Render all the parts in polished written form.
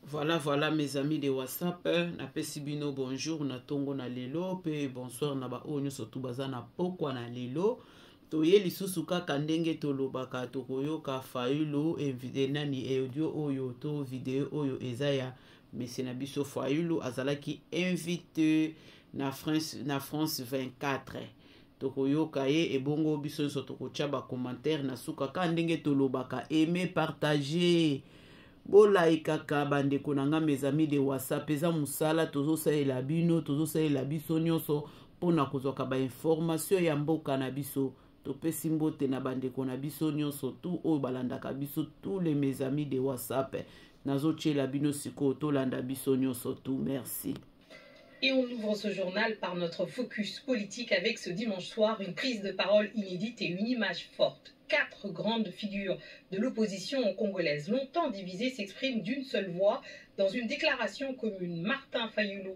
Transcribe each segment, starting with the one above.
Voilà mes amis de WhatsApp, napesi bino bonjour na tongo na lelo pe bonsoir na ba oyo surtout baza na pokwa na lelo. Toye lisusu kaka ndenge tolobaka tokoyoka Fayulu invité nani audio oyo to video oyo eza ya Messie na biso Fayulu azalaki invité na France 24. Tokoyoka ye ebongo biso nso tokotia ba commentaire na suka ka ndenge tolobaka aimer partager. Bola ikaka bandeko nanga mes amis de WhatsApp eza musala tozosalela bino tozosalela biso nyonso pona kozwaka ba information ya mboka na biso topesi mbote na bandeko na biso nyonso tu oyo balandaka biso tous les mes amis de WhatsApp nazotiela bino sikoyo tolanda biso nyonso tu merci. Et on ouvre ce journal par notre focus politique avec ce dimanche soir une prise de parole inédite et une image forte. 4 grandes figures de l'opposition congolaise, longtemps divisées, s'expriment d'une seule voix dans une déclaration commune. Martin Fayulu,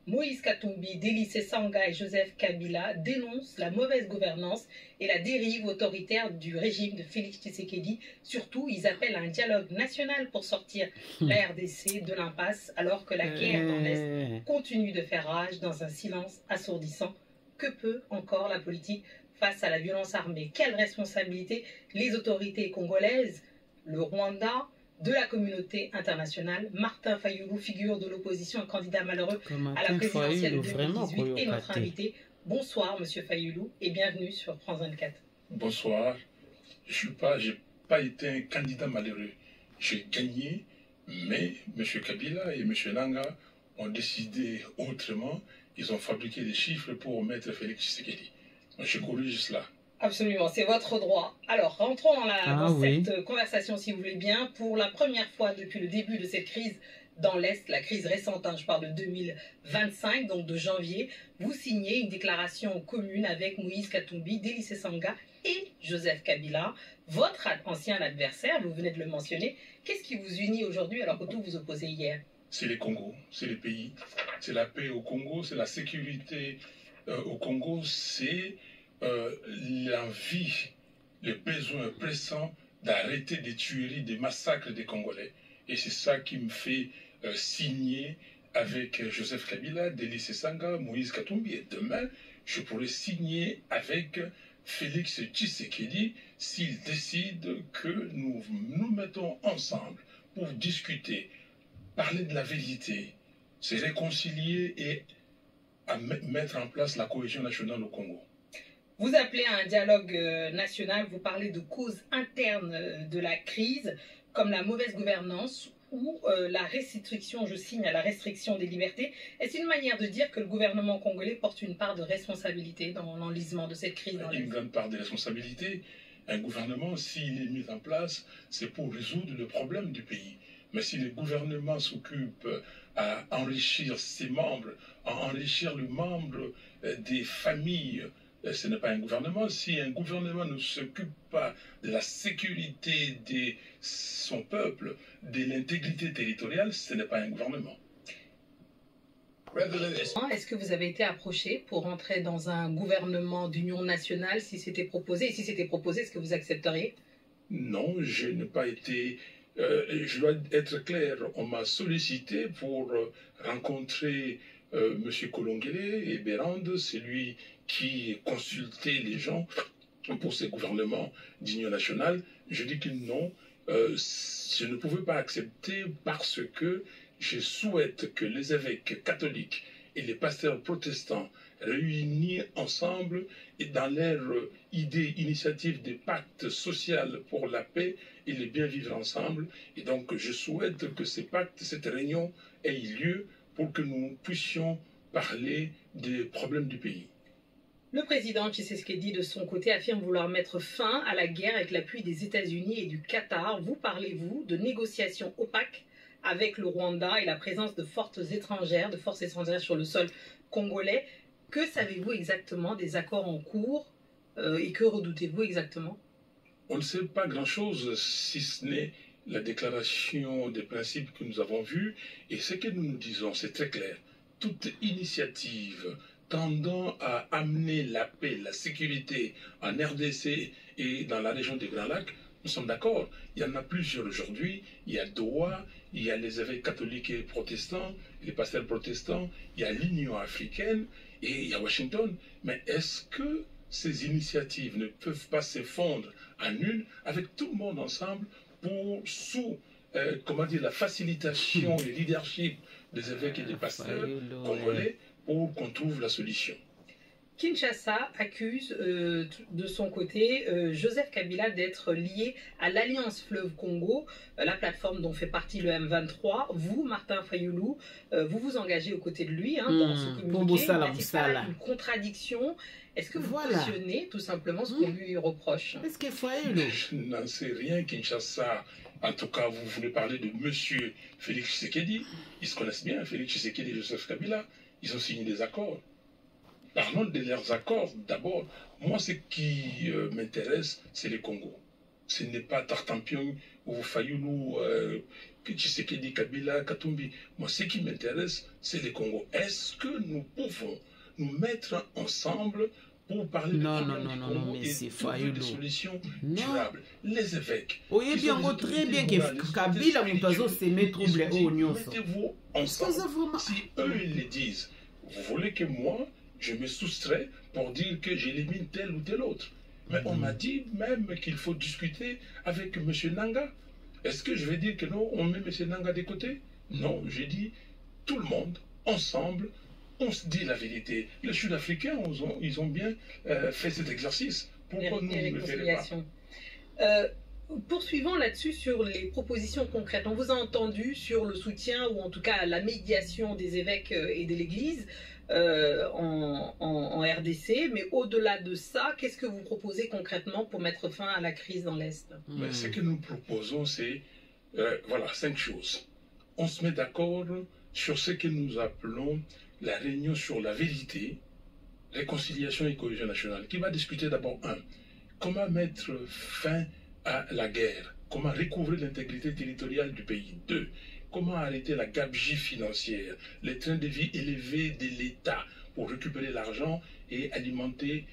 Moïse Katumbi, Délice Sanga et Joseph Kabila dénoncent la mauvaise gouvernance et la dérive autoritaire du régime de Félix Tshisekedi. Surtout, ils appellent à un dialogue national pour sortir la RDC de l'impasse alors que la guerre dans l'Est continue de faire rage dans un silence assourdissant. Que peut encore la politique face à la violence armée? Quelle responsabilité les autorités congolaises, le Rwanda, de la communauté internationale? Martin Fayulu, figure de l'opposition, un candidat malheureux à la présidentielle de 2018, est notre invité. Bonsoir, Monsieur Fayulu, et bienvenue sur France 24. Bonsoir. Je n'ai pas été un candidat malheureux. J'ai gagné, mais M. Kabila et M. Nanga ont décidé autrement. Ils ont fabriqué des chiffres pour mettre Félix Tshisekedi. Je corrige cela. Absolument, c'est votre droit. Alors, rentrons dans cette conversation, si vous voulez bien. Pour la première fois depuis le début de cette crise dans l'Est, la crise récente, je parle de 2025, donc de janvier, vous signez une déclaration commune avec Moïse Katumbi, Délice Sanga et Joseph Kabila, votre ancien adversaire, vous venez de le mentionner. Qu'est-ce qui vous unit aujourd'hui alors que tout vous opposait hier? C'est les Congos, c'est les pays, c'est la paix au Congo, c'est la sécurité au Congo, c'est l'envie, le besoin pressant d'arrêter des tueries, des massacres des Congolais. Et c'est ça qui me fait signer avec Joseph Kabila, Délice Sanga, Moïse Katumbi. Et demain, je pourrais signer avec Félix Tshisekedi s'il décide que nous nous mettons ensemble pour discuter, parler de la vérité, se réconcilier et à mettre en place la cohésion nationale au Congo. Vous appelez à un dialogue national, vous parlez de causes internes de la crise, comme la mauvaise gouvernance ou la restriction, je signe à la restriction des libertés. Est-ce une manière de dire que le gouvernement congolais porte une part de responsabilité dans l'enlisement de cette crise? Une grande part de responsabilité. Un gouvernement, s'il est mis en place, c'est pour résoudre le problème du pays. Mais si le gouvernement s'occupe à enrichir ses membres, à enrichir le membre des familles, ce n'est pas un gouvernement. Si un gouvernement ne s'occupe pas de la sécurité de son peuple, de l'intégrité territoriale, ce n'est pas un gouvernement. Est-ce que vous avez été approché pour entrer dans un gouvernement d'union nationale si c'était proposé? Et si c'était proposé, est-ce que vous accepteriez? Non, je n'ai pas été... je dois être clair, on m'a sollicité pour rencontrer M. Kolongele et Bérande, c'est lui qui consultait les gens pour ces gouvernements d'union nationale. Je dis que non, je ne pouvais pas accepter parce que je souhaite que les évêques catholiques et les pasteurs protestants réunis ensemble et dans leur idée, initiative de pacte social pour la paix et le bien vivre ensemble. Et donc je souhaite que ces pactes, cette réunion ait lieu pour que nous puissions parler des problèmes du pays. Le président Tshisekedi, de son côté, affirme vouloir mettre fin à la guerre avec l'appui des États-Unis et du Qatar. Vous parlez-vous de négociations opaques avec le Rwanda et la présence de forces étrangères sur le sol congolais? Que savez-vous exactement des accords en cours et que redoutez-vous exactement? On ne sait pas grand-chose si ce n'est la déclaration des principes que nous avons vus. Et ce que nous nous disons, c'est très clair. Toute initiative tendant à amener la paix, la sécurité en RDC et dans la région des Grands Lacs Nous sommes d'accord. Il y en a plusieurs aujourd'hui. Il y a Doha, il y a les évêques catholiques et protestants, les pasteurs protestants, il y a l'Union africaine et il y a Washington. Mais est-ce que ces initiatives ne peuvent pas se fondre en une avec tout le monde ensemble pour, sous la facilitation et le leadership des évêques et des pasteurs congolais pour qu'on trouve la solution? Kinshasa accuse de son côté Joseph Kabila d'être lié à l'Alliance Fleuve Congo, la plateforme dont fait partie le M23. Vous, Martin Fayoulou, vous vous engagez aux côtés de lui dans ce communiqué. C'est pas une contradiction. Est-ce que vous cautionnez tout simplement ce qu'on lui reproche? Est-ce qu'il Fayoulou? Je n'en sais rien, Kinshasa. En tout cas, vous voulez parler de monsieur Félix Tshisekedi. Ils se connaissent bien, Félix Tshisekedi et Joseph Kabila. Ils ont signé des accords. Parlons de leurs accords d'abord. Moi, ce qui m'intéresse, c'est le Congo. Ce n'est pas Tartampion ou Fayoulou, Tshisekedi, Kabila, Katumbi. Moi, ce qui m'intéresse, c'est le Congo. Est-ce que nous pouvons nous mettre ensemble pour parler du Congo et trouver des solutions durables? Les évêques. Oui, bien, très bien que Kabila, mettez-vous ensemble. Si eux, ils le disent, vous voulez que moi, je me soustrais pour dire que j'élimine tel ou tel autre. Mais on m'a dit même qu'il faut discuter avec M. Nanga. Est-ce que je vais dire que non, on met M. Nanga de côté? Non, j'ai dit tout le monde, ensemble, on se dit la vérité. Les Sud-Africains, ils ont bien fait cet exercice. Pourquoi nous ne le faisons pas? Poursuivons là-dessus sur les propositions concrètes. On vous a entendu sur le soutien ou en tout cas la médiation des évêques et de l'Église en RDC, mais au-delà de ça, qu'est-ce que vous proposez concrètement pour mettre fin à la crise dans l'Est? Ce que nous proposons, c'est 5 choses. On se met d'accord sur ce que nous appelons la réunion sur la vérité, réconciliation et cohésion nationale, qui va discuter d'abord comment mettre fin à la guerre, comment recouvrir l'intégrité territoriale du pays. 2, comment arrêter la gabegie financière, les trains de vie élevés de l'État pour récupérer l'argent et alimenter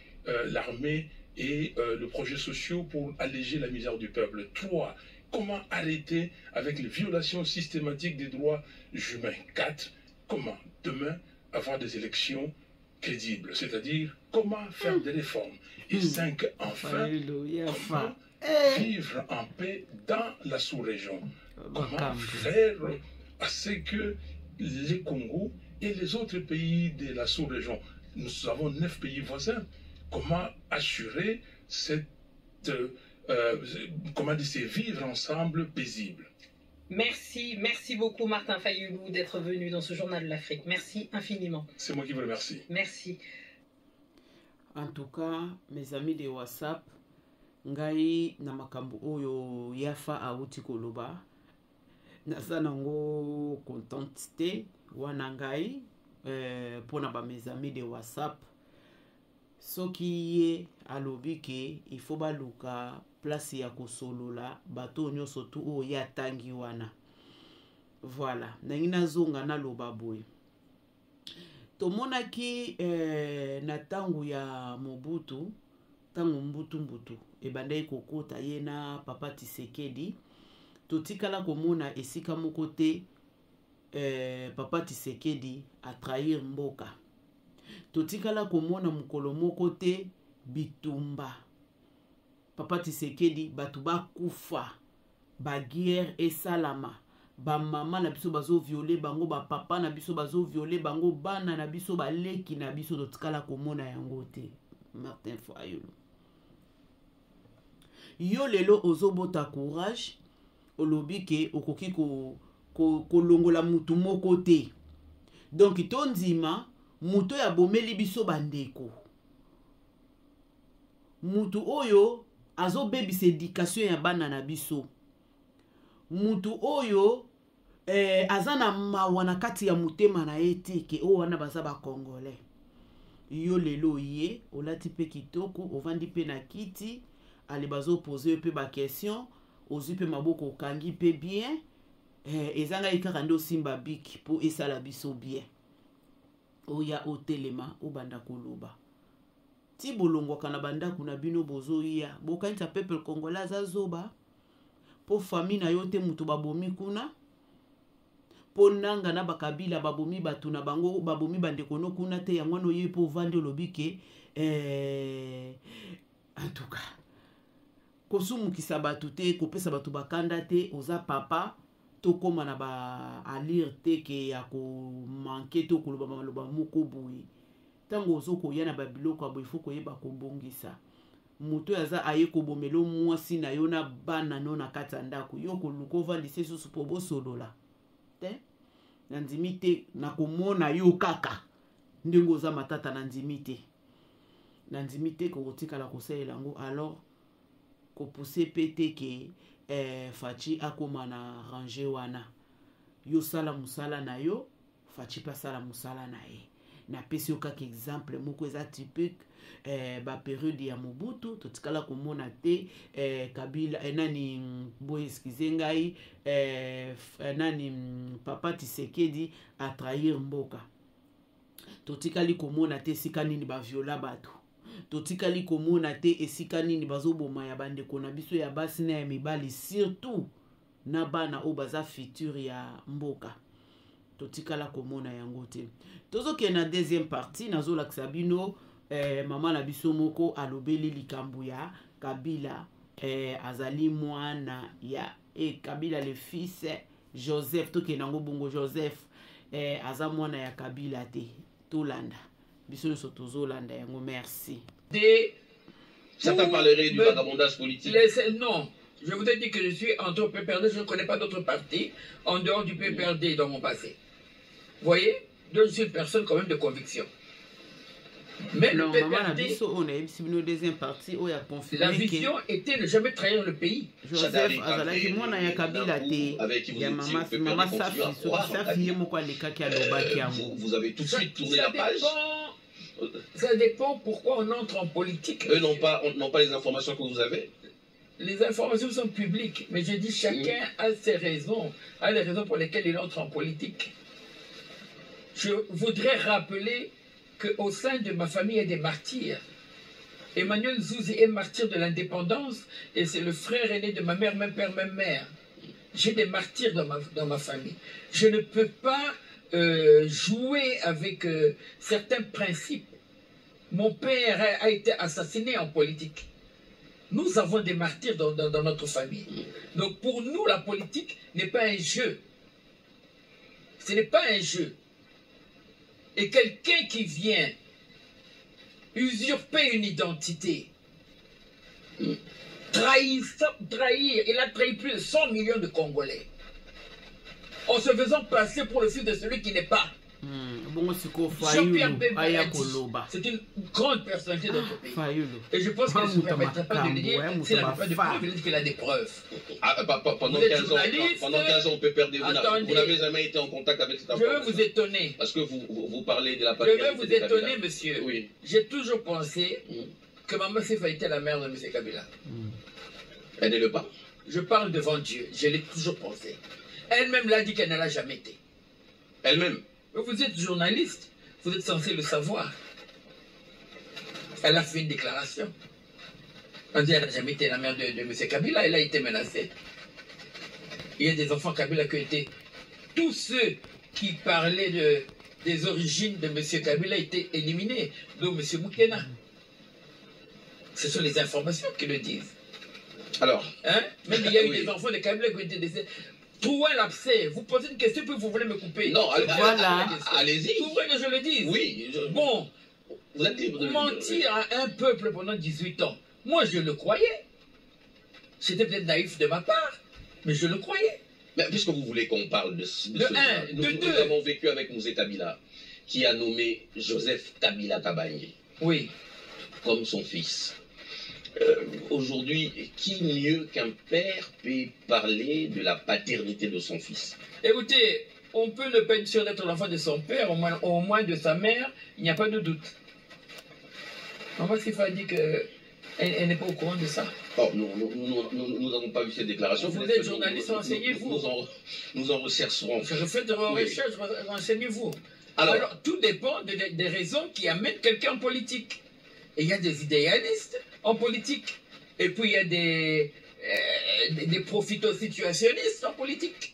l'armée et le projet social pour alléger la misère du peuple. 3, comment arrêter avec les violations systématiques des droits humains. 4, comment demain avoir des élections crédibles, c'est-à-dire comment faire des réformes. Et 5, enfin, comment vivre en paix dans la sous-région. Comment faire à ce que les Congo et les autres pays de la sous-région, nous avons 9 pays voisins, comment assurer comment vivre ensemble paisible. Merci beaucoup Martin Fayoulou d'être venu dans ce journal de l'Afrique. Merci infiniment. C'est moi qui vous remercie. Merci. En tout cas, mes amis de WhatsApp, ngai na makambo oyo yafa auti koloba naza nango contente wana ngai pona ba mes amis de WhatsApp soki ye alobi ke il faut baluka place ya kosolola bato nyonso tu oyo ya tangi wana. Voilà, nangi nazonga naloba boye tomonaki na tangu ya Mobutu, tangu mbutu ebandai kokota ye na Papa Tshisekedi, totikala komona esika moko te Papa Tshisekedi a trahir mboka. Totikala komona mukolo moko te bitumba Papa Tshisekedi batu bakufa, ba guerre esalama, ba mama na biso bazo violer bango, ba papa na biso bazo violer bango, bana na biso baleki na biso, totikala komona yango te. Martin Fayoulou, yo lelo ozobota courage olobi ke okoki kolongola mutu moko te. Donc tondima mutu ya bomeli biso bandeko, mutu oyo azo bebisa éducation ya bana na biso, mutu oyo azana mawa na kati ya mutema na ete ke o wana baza ba Congolais. Yo lelo ye olati pe kitoko, ovandi pe na kiti, ali bazo poser pe ba question, ozi pe maboko okangi pe bien, ezanga ikaka ndo simba biki po esala biso bien. Oya otelema obanda koloba ti bolongwa kana banda kuna bino bozo ya bokanisa peuple congolais azoba po famille na yo te mutu babomi kuna po nanga na bakabila babomi batu na bango babomi bandeko no kuna te yango no ye po vande lobi ke en tout cas kosumukisa batu te kopesa batu bakanda te oza papa tokoma na ba alire te ke ya ko manke to koloba maloba moko boye tango ozokoya na babiloko abo ifo koyeba kobongisa moto aza aye kobomelo mwasi na yo na bana no na kati ya ndako yo koluka ovandisa susu po bosolola te na ndimi te na komona yo kaka ndenge oza matata na ndimi te kokotikala kosalela yango alors kopuse pete ke Fachi akoma na range wana yo sala musala na yo Fachi pa sala musala na ye na pesi yo kaka exemple moko eza typique ba période ya Mobutu totikala komona te Kabila nani boye excuse ngai nani papa Tshisekedi a trahir mboka totikali komona te sika nini ba viola bato totikali komona te esika nini bazoboma ya bandeko na biso ya basi na ya mibali surtout na bana o baza futur ya mboka totikala komona yango te tozoke na deuxième partie nazolakisa bino mama na biso moko alobeli likambo ya Kabila azali mwana ya Kabila le fils Joseph toke nango bongo Joseph aza mwana ya Kabila te tolanda biso so tozolanda yango merci. Certains parleraient du vagabondage politique. Non, je vous ai dit que je suis entre PPRD, je ne connais pas d'autres partis en dehors du PPRD dans mon passé. Vous voyez? Donc je suis une personne quand même de conviction. Mais non, le PPRD, la vision était de jamais trahir le pays. Joseph azalaki mwana ya Kabila te ya mama Safi Safi moko alekaki alobaki yango. Vous avez tout de suite tourné la page. Ça dépend pourquoi on entre en politique. Eux n'ont pas les informations que vous avez. Les informations sont publiques, mais je dis chacun a ses raisons, a les raisons pour lesquelles il entre en politique. Je voudrais rappeler qu'au sein de ma famille, il y a des martyrs. Emmanuel Zouzi est martyr de l'indépendance et c'est le frère aîné de ma mère, même père, même mère. J'ai des martyrs dans ma famille. Je ne peux pas jouer avec certains principes. Mon père a été assassiné en politique. Nous avons des martyrs dans notre famille. Donc pour nous, la politique n'est pas un jeu. Ce n'est pas un jeu. Et quelqu'un qui vient usurper une identité, trahir, il a trahi plus de 100 millions de Congolais, en se faisant passer pour le fils de celui qui n'est pas. Jean-Pierre Bemba, c'est une grande personnalité de notre pays. Et je pense qu'elle ne se permettrait pas de le dire s'il n'avait pas de preuves, il dit qu'il a des preuves. Pendant 15 ans, on peut perdre. Vous n'avez jamais été en contact avec cette information. Je veux vous étonner. Parce que vous parlez de la patrie. Je veux vous étonner, monsieur. Oui. J'ai toujours pensé que Maman Sefa était la mère de M. Kabila. Elle n'est le pas. Je parle devant Dieu. Je l'ai toujours pensé. Elle-même l'a dit qu'elle ne l'a jamais été. Elle-même. Vous êtes journaliste, vous êtes censé le savoir. Elle a fait une déclaration. On dit qu'elle n'a jamais été la mère de M. Kabila, elle a été menacée. Il y a des enfants Kabila qui ont été... Tous ceux qui parlaient des origines de M. Kabila étaient éliminés, dont M. Moukena. Ce sont les informations qui le disent. Alors, même il y a eu des enfants de Kabila qui ont été décédés. Trouvez l'abcès. Vous posez une question puis vous voulez me couper. Non, voilà. Allez-y. Vous voulez que je le dise? Oui. Bon, vous êtes libre de mentir à un peuple pendant 18 ans. Moi, je le croyais. C'était peut-être naïf de ma part, mais je le croyais. Mais puisque vous voulez qu'on parle de ce... Nous avons vécu avec Mouzé Kabila, qui a nommé Joseph Kabila Kabange. Oui. Comme son fils. Aujourd'hui, qui mieux qu'un père peut parler de la paternité de son fils? Écoutez, on peut ne pas être sûr d'être l'enfant de son père, au moins de sa mère, il n'y a pas de doute. Maman Sifa dit qu'elle n'est pas au courant de ça. Oh, nous n'avons pas vu cette déclaration. Vous êtes journaliste, renseignez-vous. Nous en rechercherons. Je fais de recherches, renseignez-vous. Alors, tout dépend des raisons qui amènent quelqu'un en politique. Et il y a des idéalistes en politique. Et puis il y a des profito-situationnistes en politique.